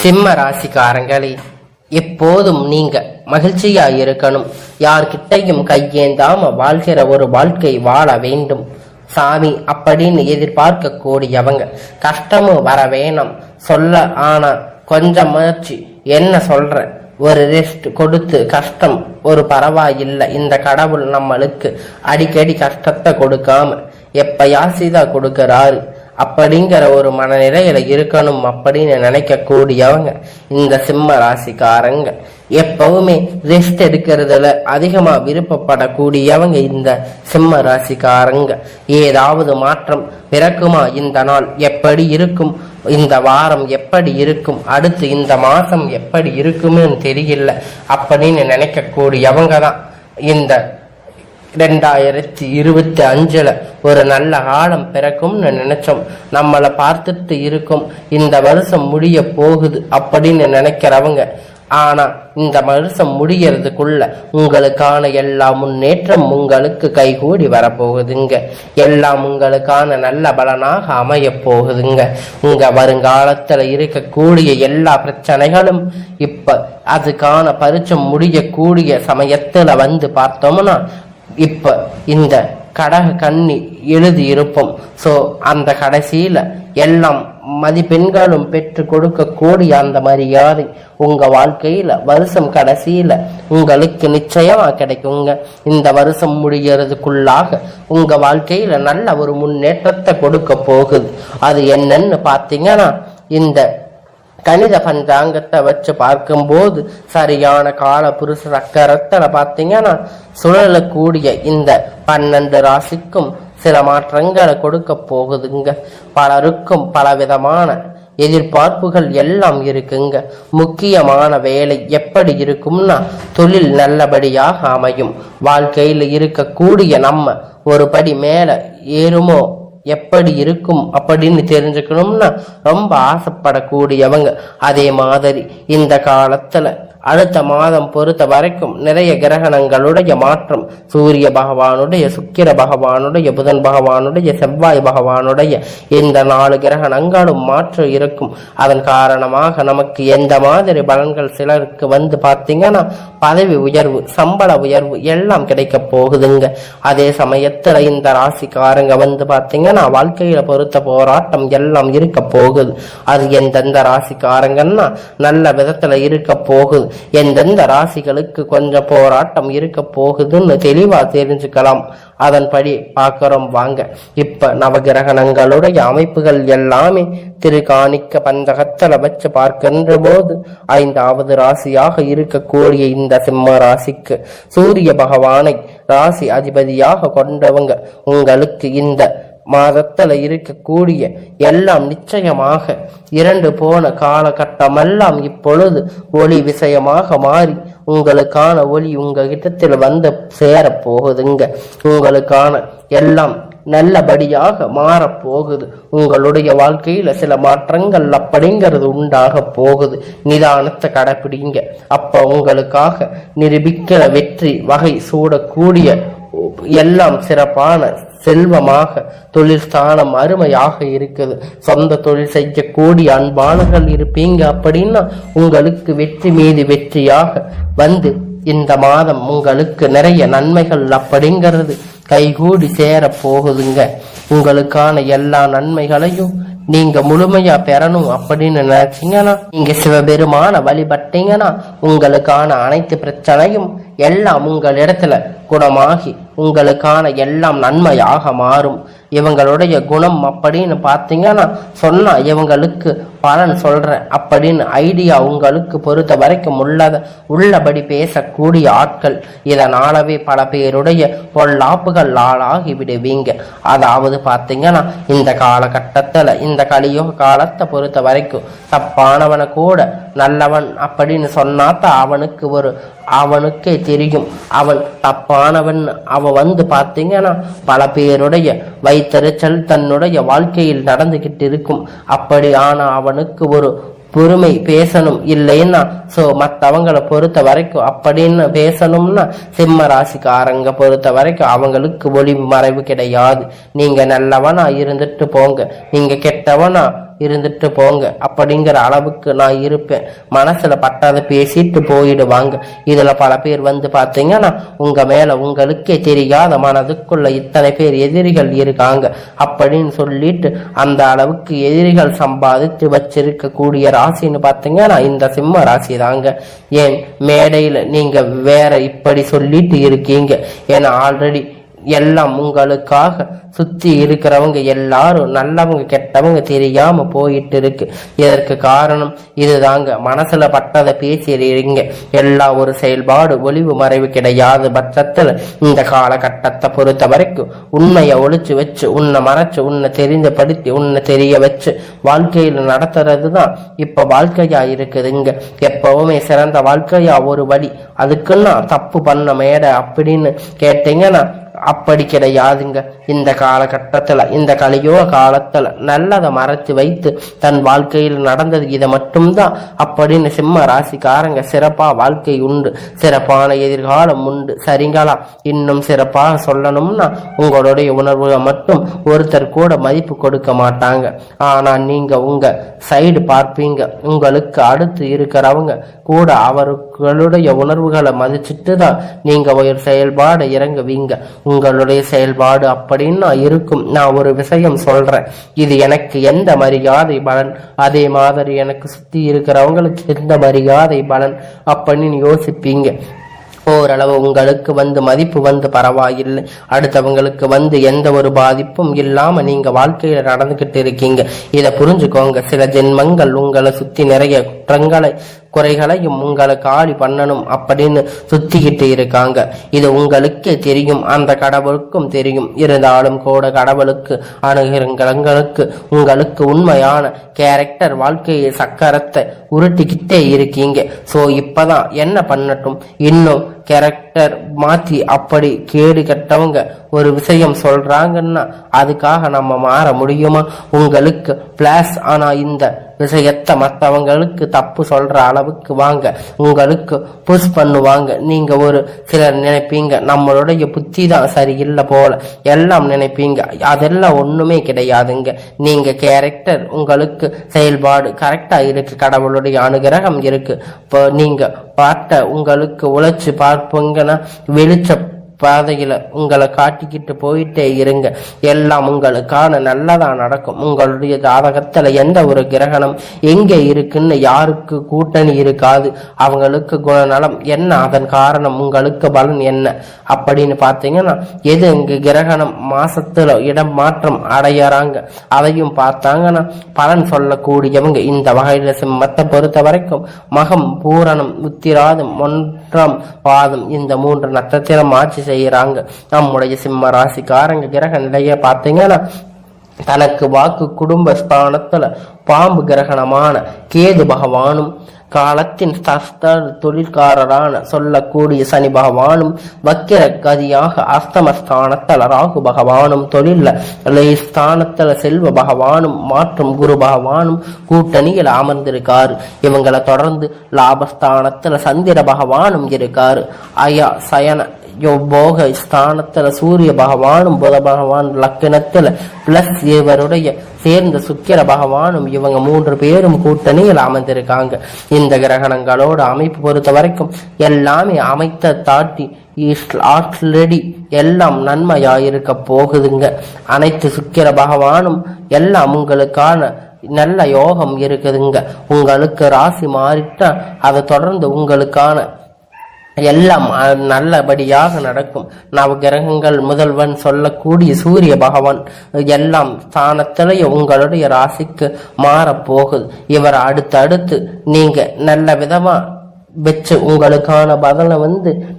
சிம்ம ராசிக்காரங்களே, எப்போதும் நீங்க மகிழ்ச்சியா இருக்கணும். யார்கிட்டையும் கையேந்தாம வாழ்கிற ஒரு வாழ்க்கை வாழ வேண்டும் சாமி அப்படின்னு எதிர்பார்க்க கூடியவங்க. கஷ்டமும் வர வேணும் சொல்ல, ஆனா கொஞ்சம் முயற்சி. என்ன சொல்ற, ஒரு ரெஸ்ட் கொடுத்து கஷ்டம் ஒரு பரவாயில்லை. இந்த கடவுள் நம்மளுக்கு அடிக்கடி கஷ்டத்தை கொடுக்காம எப்பயாசிதான் கொடுக்கறாரு அப்படிங்கிற ஒரு மனநிலையில இருக்கணும் அப்படின்னு நினைக்க கூடியவங்க இந்த சிம்ம ராசிக்காரங்க. எப்பவுமே ரெஸ்ட் எடுக்கிறதுல அதிகமா விருப்பப்படக்கூடியவங்க இந்த சிம்ம ராசிக்காரங்க. ஏதாவது மாற்றம் பிறக்குமா, இந்த நாள் எப்படி இருக்கும், இந்த வாரம் எப்படி இருக்கும், அடுத்து இந்த மாசம் எப்படி இருக்குன்னு தெரியல அப்படின்னு நினைக்க கூடியவங்க தான் இந்த 2025 ஒரு நல்ல காலம் பிறக்கும்னு நினைச்சோம். நம்மளை பார்த்துட்டு இருக்கும் இந்த வருஷம் முடிய போகுது அப்படின்னு நினைக்கிறவங்க. ஆனா இந்த வருஷம் முடியறதுக்குள்ள உங்களுக்கான எல்லா முன்னேற்றம் உங்களுக்கு கைகூடி வரப்போகுதுங்க. எல்லாம் உங்களுக்கான நல்ல பலனாக அமைய போகுதுங்க. உங்க வருங்காலத்துல இருக்கக்கூடிய எல்லா பிரச்சனைகளும் இப்ப அதுக்கான பரிச்சம் முடியக்கூடிய சமயத்துல வந்து பார்த்தோம்னா, இப்ப இந்த கடக கண்ணி எழுதி இருப்போம். சோ அந்த கடைசியில எல்லாம் மதிப்பெண்களும் பெற்று கொடுக்க கூடிய அந்த மரியாதை உங்க வாழ்க்கையில வருஷம் கடைசியில உங்களுக்கு நிச்சயமா கிடைக்குங்க. இந்த வருஷம் முடியறதுக்குள்ளாக உங்க வாழ்க்கையில நல்ல ஒரு முன்னேற்றத்தை கொடுக்க போகுது. அது என்னன்னு பாத்தீங்கன்னா, இந்த கணித பஞ்சாங்கத்தை வச்சு பார்க்கும்போது சரியான கால புருஷ சக்கரத்துல பாத்தீங்கன்னா சுழலக்கூடிய இந்த 12 ராசிக்கும் சில மாற்றங்களை கொடுக்க போகுதுங்க. பலருக்கும் பலவிதமான எதிர்பார்ப்புகள் எல்லாம் இருக்குங்க. முக்கியமான வேலை எப்படி இருக்கும்னா, தொழில் நல்லபடியாக அமையும். வாழ்க்கையில் இருக்கக்கூடிய நம்ம ஒரு படி மேல ஏறுமோ எப்படி இருக்கும் அப்படின்னு தெரிஞ்சுக்கணும்னா ரொம்ப ஆசைப்படக்கூடியவங்க. அதே மாதிரி இந்த காலத்துல அடுத்த மாதம் பொறுத்த வரைக்கும் நிறைய கிரகணங்களுடைய மாற்றம், சூரிய பகவானுடைய, சுக்கிர பகவானுடைய, புதன் பகவானுடைய, செவ்வாய் பகவானுடைய இந்த 4 கிரகணங்களும் மாற்றம் இருக்கும். அதன் காரணமாக நமக்கு எந்த மாதிரி பலன்கள் சிலருக்கு வந்து பார்த்தீங்கன்னா பதவி உயர்வு, சம்பள உயர்வு எல்லாம் கிடைக்க போகுதுங்க. அதே சமயத்துல இந்த ராசிக்காரங்க வந்து பார்த்தீங்கன்னா வாழ்க்கையில பொறுத்த போராட்டம் எல்லாம் இருக்க போகுது. அது எந்தெந்த ராசிக்காரங்கன்னா நல்ல விதத்துல இருக்க போகுது, எந்தெந்த ராசிகளுக்கு கொஞ்சம் போராட்டம் இருக்க போகுதுன்னு தெளிவா தெரிஞ்சுக்கலாம். அதன்படி பார்க்கிறோம் வாங்க. இப்ப நவகிரகணங்களுடைய அமைப்புகள் எல்லாமே திருகாணிக்க பஞ்சகத்துல வச்சு பார்க்கின்ற போது 5வது ராசியாக இருக்கக்கூடிய இந்த சிம்ம ராசிக்கு சூரிய பகவானை ராசி அதிபதியாக கொண்டவங்க. உங்களுக்கு இந்த மாதத்துல இருக்கக்கூடிய எல்லாம் நிச்சயமாக 2 போன காலகட்டமெல்லாம் இப்பொழுது ஒளி விஷயமாக மாறி உங்களுக்கான ஒளி உங்க கிட்டத்தில் வந்து சேர போகுதுங்க. உங்களுக்கான எல்லாம் நல்லபடியாக மாறப்போகுது. உங்களுடைய வாழ்க்கையில சில மாற்றங்கள் அப்படிங்கிறது உண்டாக போகுது. நிதானத்தை கடைப்பிடிங்க. அப்ப உங்களுக்காக நிரூபிக்கிற வெற்றி வகை சூடக்கூடிய எல்லாம் சிறப்பான செல்வமாக, தொழில் ஸ்தானம் அருமையாக இருக்குது. சொந்த தொழில் செய்யக்கூடிய அன்பானர்கள் இருப்பீங்க அப்படின்னா உங்களுக்கு வெற்றி மீது வெற்றியாக வந்து இந்த மாதம் உங்களுக்கு நிறைய நன்மைகள் அப்படிங்கிறது கைகூடி சேர போகுதுங்க. உங்களுக்கான எல்லா நன்மைகளையும் நீங்க முழுமையா பெறணும் அப்படின்னு நினைச்சீங்கன்னா, நீங்க சிவபெருமான வழிபட்டீங்கன்னா உங்களுக்கான அனைத்து பிரச்சனையும் எல்லாம் உங்களிடத்துல குணமாகி உங்களுக்கான எல்லாம் நன்மையாக மாறும். இவங்களுடைய குணம் அப்படின்னு பார்த்தீங்கன்னா சொன்னா இவங்களுக்கு பலன் சொல்ற அப்படின்னு ஐடியா உங்களுக்கு பொறுத்த வரைக்கும் உள்ளபடி பேசக்கூடிய ஆட்கள். இதனாலவே பல பேருடைய பொல்லாப்புகள் ஆளாகி விடுவீங்க. அதாவது பார்த்தீங்கன்னா இந்த காலகட்டத்துல இந்த கலியுக காலத்தை பொறுத்த வரைக்கும் தப்பானவனை கூட நல்லவன் அப்படின்னு சொன்னாதான் அவனுக்கே தெரியும் அவன் தப்பானவன். அவன் வந்து பார்த்தீங்கன்னா பல பேருடைய வைத்தறிச்சல் தன்னுடைய வாழ்க்கையில் நடந்துகிட்டு இருக்கும். அப்படி ஆனா அவனுக்கு ஒரு பொறுமை பேசணும் இல்லைன்னா மற்றவங்களை பொறுத்த வரைக்கும் அப்படின்னு பேசணும்னா சிம்ம ராசிக்காரங்க பொறுத்த வரைக்கும் அவங்களுக்கு ஒளி மறைவு கிடையாது. நீங்க நல்லவனா இருந்துட்டு போங்க, நீங்க கெட்டவனா இருந்துட்டு போங்க அப்படிங்கிற அளவுக்கு நான் இருப்பேன். மனசுல பட்டதை பேசிட்டு போயிடுவாங்க. இதுல பல பேர் வந்து பாத்தீங்கன்னா உங்க மேல உங்களுக்கே தெரியாத மனதுக்குள்ள இத்தனை பேர் எதிரிகள் இருக்காங்க அப்படின்னு சொல்லிட்டு அந்த அளவுக்கு எதிரிகள் சம்பாதித்து வச்சிருக்க கூடிய ராசின்னு பாத்தீங்கன்னா இந்த சிம்ம ராசி தாங்க. ஏன் மேடையில நீங்க வேற இப்படி சொல்லிட்டு இருக்கீங்க? ஏன்னா ஆல்ரெடி எல்லாம் உங்களுக்காக சுத்தி இருக்கிறவங்க எல்லாரும் நல்லவங்க கெட்டவங்க தெரியாம போயிட்டு இருக்கு. இதற்கு காரணம் இதுதாங்க. மனசுல பட்டதை பேசிடுறீங்க. எல்லா ஒரு செயல்பாடு ஒளிவு மறைவு கிடையாது பட்சத்துல இந்த காலகட்டத்தை பொறுத்த வரைக்கும் உண்மையை ஒழிச்சு வச்சு உன்னை மறைச்சு உன்னை தெரிந்தபடுத்தி உன்னை தெரிய வச்சு வாழ்க்கையில நடத்துறது தான் இப்ப வாழ்க்கையா இருக்குதுங்க. எப்பவுமே சிறந்த வாழ்க்கையா ஒரு வழி. அதுக்குன்னா தப்பு பண்ண மேடை அப்படின்னு கேட்டீங்கன்னா அப்படி கிடையாதுங்க. இந்த காலகட்டத்துல இந்த கலியுக காலத்துல நல்லதை மறைச்சு வைத்து தன் வாழ்க்கையில் நடந்தது இதை மட்டும்தான் அப்படின்னு சிம்ம ராசிக்காரங்க சிறப்பா வாழ்க்கை உண்டு, சிறப்பான எதிர்காலம் உண்டு. சரிங்களா? இன்னும் சிறப்பாக சொல்லணும்னா உங்களுடைய உணர்வுகள் மட்டும் ஒருத்தர் கூட மதிப்பு கொடுக்க மாட்டாங்க. ஆனா நீங்க உங்க சைடு பார்ப்பீங்க. உங்களுக்கு அடுத்து இருக்கிறவங்க கூட அவர்களுடைய உணர்வுகளை மதிச்சுட்டு தான் நீங்க ஒரு செயல்பாடு இறங்குவீங்க. உங்களுடைய செயல்பாடு அப்படின்னு இருக்கும். நான் ஒரு விஷயம் சொல்றேன், இது எனக்கு எந்த மரியாதை பலன், அதே மாதிரி எனக்கு சுத்தி இருக்கிறவங்களுக்கு எந்த மரியாதை பலன் அப்படின்னு யோசிப்பீங்க. ஓரளவு உங்களுக்கு வந்து மதிப்பு வந்து பரவாயில்லை, அடுத்தவங்களுக்கு எந்த ஒரு பாதிப்பும் இல்லாம நீங்க வாழ்க்கையில நடந்துகிட்டு இருக்கீங்க. இதை புரிஞ்சுக்கோங்க. சில ஜென்மங்கள் உங்களை சுத்தி நிறைய குறைகளையும் உங்களை காலி பண்ணணும் அப்படின்னு சுத்திக்கிட்டு இருக்காங்க. இது உங்களுக்கே தெரியும், அந்த கடவுளுக்கும் தெரியும். இருந்தாலும் கூட கடவுளுக்கு அணுகிறங்களுக்கு உங்களுக்கு உண்மையான கேரக்டர் வாழ்க்கையை சக்கரத்தை உருட்டிக்கிட்டே இருக்கீங்க. சோ இப்பதான் என்ன பண்ணட்டும், இன்னும் கேரக்டர் மாத்தி அப்படி கேடு கட்டவங்க ஒரு விஷயம் சொல்றாங்கன்னா அதுக்காக நம்ம மாற முடியுமா? உங்களுக்கு பிளாஸ். ஆனா இந்த விஷயத்தை மற்றவங்களுக்கு தப்பு சொல்ற அளவுக்கு வாங்க உங்களுக்கு புஷ் பண்ணுவாங்க. நீங்க ஒரு சிலர் நினைப்பீங்க நம்மளுடைய புத்தி தான் சரியில்லை போல எல்லாம் நினைப்பீங்க. அதெல்லாம் ஒண்ணுமே கிடையாதுங்க. நீங்க கேரக்டர் உங்களுக்கு செயல்பாடு கரெக்டா இருக்கு, கடவுளுடைய அனுகிரகம் இருக்கு. இப்போ நீங்க பார்த்த உங்களுக்கு உழைச்சு பார்ப்பீங்கன்னா வெளிச்ச பாதையில உங்களை காட்டிக்கிட்டு போயிட்டே இருங்க. எல்லாம் உங்களுக்கான நல்லதா நடக்கும். உங்களுடைய ஜாதகத்துல எந்த ஒரு கிரகணம் எங்க இருக்குன்னு யாருக்கு கூட்டணி இருக்காது. அவங்களுக்கு குணநலம் என்ன, அதன் காரணம் உங்களுக்கு பலன் என்ன அப்படின்னு பாத்தீங்கன்னா எது இங்கு கிரகணம் மாசத்துல இடம் மாற்றம் அடையறாங்க அதையும் பார்த்தாங்கன்னா பலன் சொல்லக்கூடியவங்க. இந்த வகையில சிம்மத்தை பொறுத்த வரைக்கும் மகம், பூரணம், உத்திராதம், 1ஆம் பாதம் இந்த 3 நட்சத்திரம் ஆட்சி செய்யறாங்க. நம்முடைய சிம்ம ராசிக்காரங்க கிரக நிலைய பாத்தீங்கன்னா தனக்கு வாக்கு குடும்ப ஸ்தானத்துல பாம்பு கிரகணமான கேது பகவானும், காலத்தின் தொழிற்காரரான சொல்லக்கூடிய சனி பகவானும், வக்கிர கதியாக அஸ்தமஸ்தானத்துல ராகு பகவானும், தொழில ஸ்தானத்துல செல்வ பகவானும் மற்றும் குரு பகவானும் கூட்டணியில் அமர்ந்திருக்காரு. இவங்களை தொடர்ந்து லாபஸ்தானத்துல சந்திர பகவானும் இருக்காரு. அயா சயன யோக ஸ்தானத்துல சூரிய பகவானும், புத பகவான் லக்கணத்துல பிளஸ் இவருடைய சேர்ந்த சுக்கிர பகவானும், இவங்க 3 பேரும் கூட்டணியில் அமர்ந்திருக்காங்க. இந்த கிரகணங்களோட அமைப்பு பொறுத்த வரைக்கும் எல்லாமே அமைத்த தாட்டி ஆல்ரெடி எல்லாம் நன்மையாயிருக்க போகுதுங்க. அனைத்து சுக்கிர பகவானும் எல்லாம் உங்களுக்கான நல்ல யோகம் இருக்குதுங்க. உங்களுக்கு ராசி மாறிட்டா அதை தொடர்ந்து உங்களுக்கான எல்லாம் நல்லபடியாக நடக்கும். நவகிரகங்கள் முதல்வன் சொல்லக்கூடிய சூரிய பகவான் எல்லாம் ஸ்தானத்திலேயே உங்களுடைய ராசிக்கு மாறப்போகுது. இவர் அடுத்தடுத்து நீங்க நல்ல விதமா வச்சு உங்களுக்கான பலனை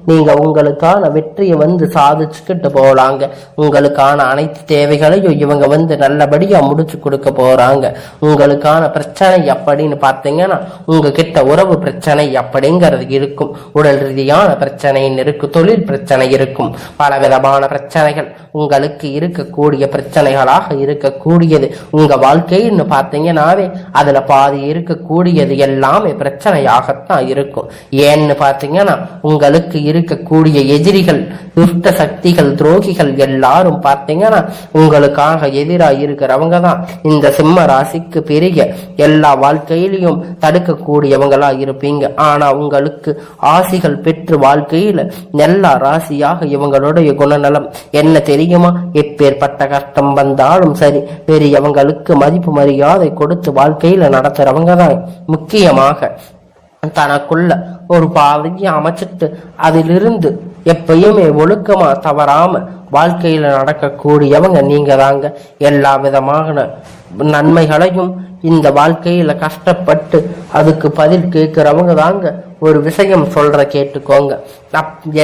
நீங்க உங்களுக்கான வெற்றியை சாதிச்சுக்கிட்டு போலாங்க. உங்களுக்கான அனைத்து தேவைகளையும் இவங்க நல்லபடியா முடிச்சு கொடுக்க போறாங்க. உங்களுக்கான பிரச்சனை அப்படின்னு பார்த்தீங்கன்னா உங்ககிட்ட உறவு பிரச்சனை அப்படிங்கிறது இருக்கும், உடல் ரீதியான பிரச்சனை இருக்கும், தொழில் பிரச்சனை இருக்கும், பல விதமான பிரச்சனைகள் உங்களுக்கு இருக்கக்கூடிய பிரச்சனைகளாக இருக்கக்கூடியது. உங்க வாழ்க்கைன்னு பார்த்தீங்கன்னாவே அதுல பாதி இருக்கக்கூடியது எல்லாமே பிரச்சனையாகத்தான் இருக்கும். இருக்கும். ஏன்னு பாத்தீங்கன்னா உங்களுக்கு இருக்கக்கூடிய எதிரிகள், துஷ்ட சக்திகள், துரோகிகள் எல்லாரும் பார்த்தீங்கன்னா உங்களுக்காக எதிராக இருக்கிறவங்க தான் இந்த சிம்ம ராசிக்கு பெரிய எல்லா வாழ்க்கையிலையும் தடுக்கக்கூடியவங்களா இருப்பீங்க. ஆனா உங்களுக்கு ஆசிகள் பெற்று வாழ்க்கையில எல்லா ராசியாக இவங்களுடைய குணநலம் என்ன தெரியுமா? எப்பேற்பட்ட கஷ்டம் வந்தாலும் சரி, பெரியவங்களுக்கு மதிப்பு மரியாதை கொடுத்து வாழ்க்கையில நடத்துறவங்க தான். முக்கியமாக தனக்குள்ள ஒரு பாதையை அமைச்சிட்டு அதிலிருந்து எப்பயுமே ஒழுக்கமா தவறாம வாழ்க்கையில நடக்கக்கூடியவங்க நீங்க தாங்க. எல்லா விதமான நன்மைகளையும் இந்த வாழ்க்கையில கஷ்டப்பட்டு அதுக்கு பதில் கேட்கிறவங்க தாங்க. ஒரு விஷயம் சொல்ற கேட்டுக்கோங்க.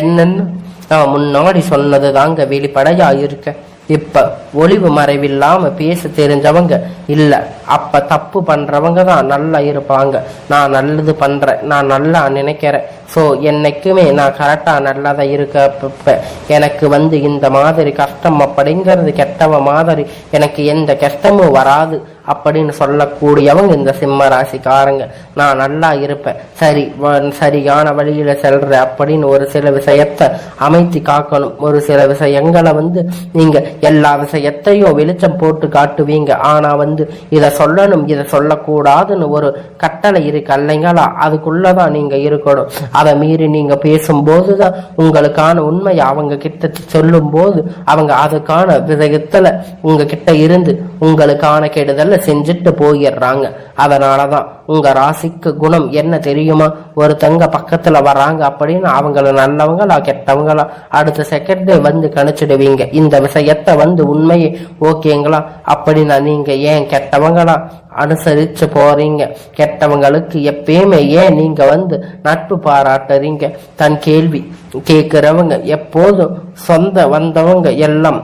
என்னன்னு நான் முன்னாடி சொன்னது தாங்க வெளிப்படையா இருக்க. இப்ப ஒளிவு மறைவில்லாம பேச தெரிஞ்சவங்க இல்ல, அப்ப தப்பு பண்றவங்க தான் நல்லா இருப்பாங்க. நான் நல்லது பண்றேன், நான் நல்லா நினைக்கிறேன், ஸோ என்னைக்குமே நான் கரெக்டா நல்லதா இருக்க, எனக்கு இந்த மாதிரி கஷ்டம் அப்படிங்கிறது கெட்டவ மாதிரி எனக்கு எந்த கஷ்டமும் வராது அப்படின்னு சொல்லக்கூடியவங்க இந்த சிம்ம ராசிக்காரங்க. நான் நல்லா இருப்பேன், சரியான வழியில செல்ற அப்படின்னு ஒரு சில விஷயத்தை அமைத்து காக்கணும். ஒரு சில விஷயங்களை நீங்க எல்லா விஷயத்தையும் வெளிச்சம் போட்டு காட்டுவீங்க. ஆனா இதை சொல்லணும், இதை சொல்லக்கூடாதுன்னு ஒரு கட்டளை இருக்கு இல்லைங்களா? அதுக்குள்ளதான் நீங்க இருக்கணும். அதை மீறி நீங்க பேசும்போதுதான் உங்களுக்கான உண்மையை அவங்க கிட்ட சொல்லும் போது அவங்க அதுக்கான விஷயத்துல உங்க கிட்ட இருந்து உங்களுக்கான கெடுதல் செஞ்சுட்டு போயிடுறாங்க. அதனாலதான் உங்க ராசிக்கு குணம் என்ன தெரியுமா? ஒருத்தங்க பக்கத்துல வர்றாங்க அப்படின்னு அவங்கள நல்லவங்களா கெட்டவங்களா அடுத்த செகண்டே கணிச்சிடுவீங்க. இந்த விஷயத்த உண்மையே ஓகேங்களா அப்படின்னா நீங்க ஏன் கெட்டவங்களா அனுசரிச்சு போறீங்க? கெட்டவங்களுக்கு எப்பயுமே ஏன் நீங்க நட்பு பாராட்டுறீங்க? தன் கேள்வி கேட்கிறவங்க எப்போதும் சொந்த வந்தவங்க எல்லாம்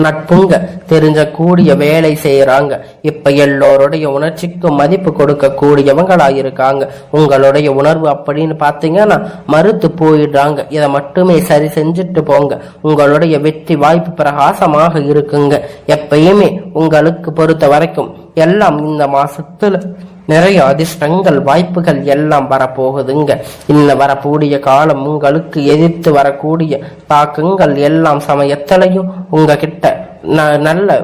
நட்புங்க தெரிஞ்ச கூடிய வேலை செய்யறாங்க. இப்ப எல்லோருடைய உணர்ச்சிக்கும் மதிப்பு கொடுக்க கூடியவங்களா இருக்காங்க. உங்களுடைய உணர்வு அப்படின்னு பாத்தீங்கன்னா மறுத்து போயிடுறாங்க. இதை மட்டுமே சரி செஞ்சுட்டு போங்க. உங்களுடைய வெற்றி வாய்ப்பு பிரகாசமாக இருக்குங்க. எப்பயுமே உங்களுக்கு பொறுத்த வரைக்கும் எல்லாம் இந்த மாசத்துல நிறைய அதிர்ஷ்டங்கள் வாய்ப்புகள் எல்லாம் வரப்போகுதுங்க. இன்னும் வரக்கூடிய காலம் உங்களுக்கு எதிர்த்து வரக்கூடிய தாக்கங்கள் எல்லாம் சமயத்திலையும் உங்ககிட்ட நல்ல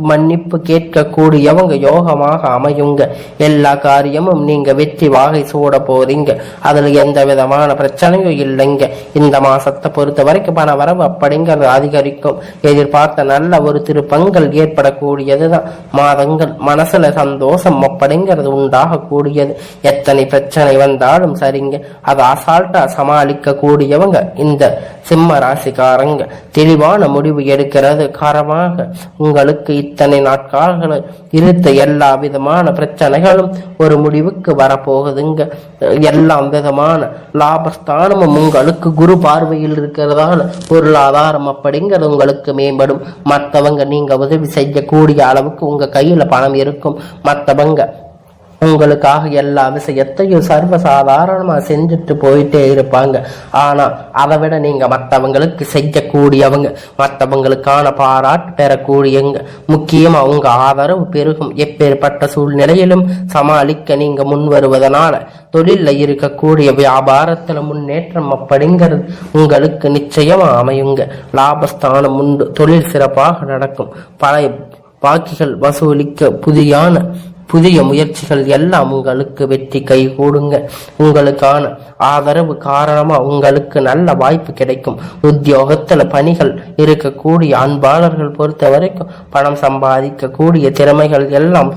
மன்னிப்பு கேட்கக்கூடியவங்க யோகமாக அமையுங்க. எல்லா காரியமும் நீங்க வெற்றி வாகை சூட போறீங்க. அதுல எந்த விதமான பிரச்சனையும் இல்லைங்க. இந்த மாசத்தை பொறுத்த வரைக்கும் பண வரவு அப்படிங்கிறது அதிகரிக்கும். எதிர்பார்த்த நல்ல ஒரு திருப்பங்கள் ஏற்படக்கூடியதுதான். மாதங்கள் மனசுல சந்தோஷம் அப்படிங்கிறது உண்டாக கூடியது. எத்தனை பிரச்சனை வந்தாலும் சரிங்க, அதை அசால்ட்டா சமாளிக்க கூடியவங்க இந்த சிம்ம ராசிக்காரங்க. தெளிவான முடிவு எடுக்கிறது காரணமாக உங்களுக்கு இத்தனை நாட்கால இருந்த எல்லா விதமான பிரச்சனைகளும் ஒரு முடிவுக்கு வரப்போகுதுங்க. எல்லாம் விதமான லாபஸ்தானமும் உங்களுக்கு குரு பார்வையில் இருக்கிறதால பொருளாதாரம் அப்படிங்கிறது உங்களுக்கு மேம்படும். மற்றவங்க நீங்க உதவி செய்யக்கூடிய அளவுக்கு உங்க கையில பணம் இருக்கும். மற்றவங்க உங்களுக்காக எல்லா விஷயத்தையும் சர்வசாதாரணமா செஞ்சுட்டு போயிட்டே இருப்பாங்க. ஆனா அதை விட நீங்க மற்றவங்களுக்கு செய்யக்கூடியவங்க, மற்றவங்களுக்கான பாராட்டு பெறக்கூடியவங்க. முக்கியமா உங்க ஆதரவு பெருகும். எப்பேற்பட்ட சூழ்நிலையிலும் சமாளிக்க நீங்க முன் வருவதனால தொழில இருக்கக்கூடிய வியாபாரத்துல முன்னேற்றம் அப்படிங்கிறது உங்களுக்கு நிச்சயமா அமையுங்க. லாபஸ்தானம் உண்டு. தொழில் சிறப்பாக நடக்கும். பழைய பாக்கிகள் வசூலிக்க புதிய முயற்சிகள் எல்லாம் உங்களுக்கு வெற்றி கை கூடுங்க. உங்களுக்கான ஆதரவு காரணமா உங்களுக்கு நல்ல வாய்ப்பு கிடைக்கும். உத்தியோகத்துல பணிகள் இருக்கக்கூடிய அன்பாளர்கள் பொறுத்த வரைக்கும் பணம் சம்பாதிக்க கூடிய திறமைகள் எல்லாம்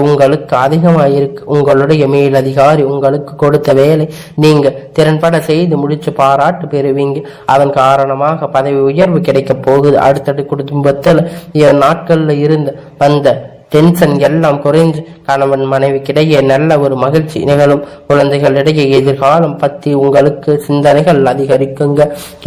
உங்களுக்கு அதிகமாக இருக்கு. உங்களுடைய மேலதிகாரி உங்களுக்கு கொடுத்த வேலை நீங்க திறன்பட செய்து முடிச்சு பாராட்டு பெறுவீங்க. அதன் காரணமாக பதவி உயர்வு கிடைக்க போகுது. அடுத்தடுத்த குடும்பத்துல நாட்கள்ல இருந்து வந்த டென்ஷன் எல்லாம் குறைந்து கணவன் மனைவிக்கிடையே நல்ல ஒரு மகிழ்ச்சி நிகழும். குழந்தைகளிடையே எதிர்காலம் பற்றி உங்களுக்கு சிந்தனைகள் அதிகரிக்குங்க.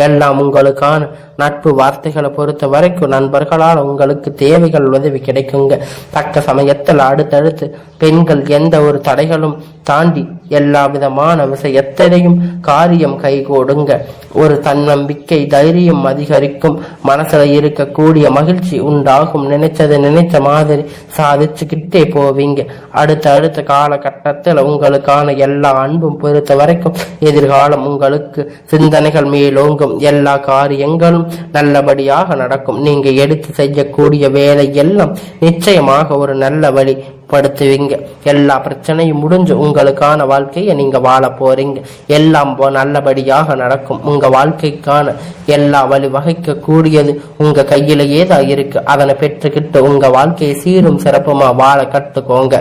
எல்லாம் உங்களுக்கான நட்பு வார்த்தைகளை பொறுத்த வரைக்கும் நண்பர்களால் உங்களுக்கு தேவைகள் உதவி கிடைக்குங்க. தக்க சமயத்தில் அடுத்தடுத்து பெண்கள் எந்த ஒரு தடைகளும் தாண்டி எல்லா விதமான விஷயத்திலையும் காரியம் கைகூடுங்க. ஒரு தன்னம்பிக்கை தைரியம் அதிகரிக்கும். மனசுல இருக்கக்கூடிய மகிழ்ச்சி உண்டாகும். நினைச்ச மாதிரி சாதிச்சுக்கிட்டே போவீங்க. அடுத்த காலகட்டத்தில் உங்களுக்கான எல்லா அன்பும் பொறுத்த வரைக்கும் எதிர்காலம் உங்களுக்கு சிந்தனைகள் மேலோங்கும். எல்லா காரியங்களும் நல்லபடியாக நடக்கும். நீங்க எடுத்து செய்யக்கூடிய வேலை எல்லாம் நிச்சயமாக ஒரு நல்ல வழி படுத்துவீங்க. எல்லா பிரச்சனையும் முடிஞ்சு உங்களுக்கான வாழ்க்கையை நீங்க வாழ போறீங்க. எல்லாம் நல்லபடியாக நடக்கும். உங்க வாழ்க்கைக்கான எல்லா வழி வகைக்க கூடியது உங்க கையிலேயே தான் இருக்கு. அதனை பெற்றுக்கிட்டு உங்க வாழ்க்கையை சீரும் சிறப்புமா வாழ கற்றுக்கோங்க.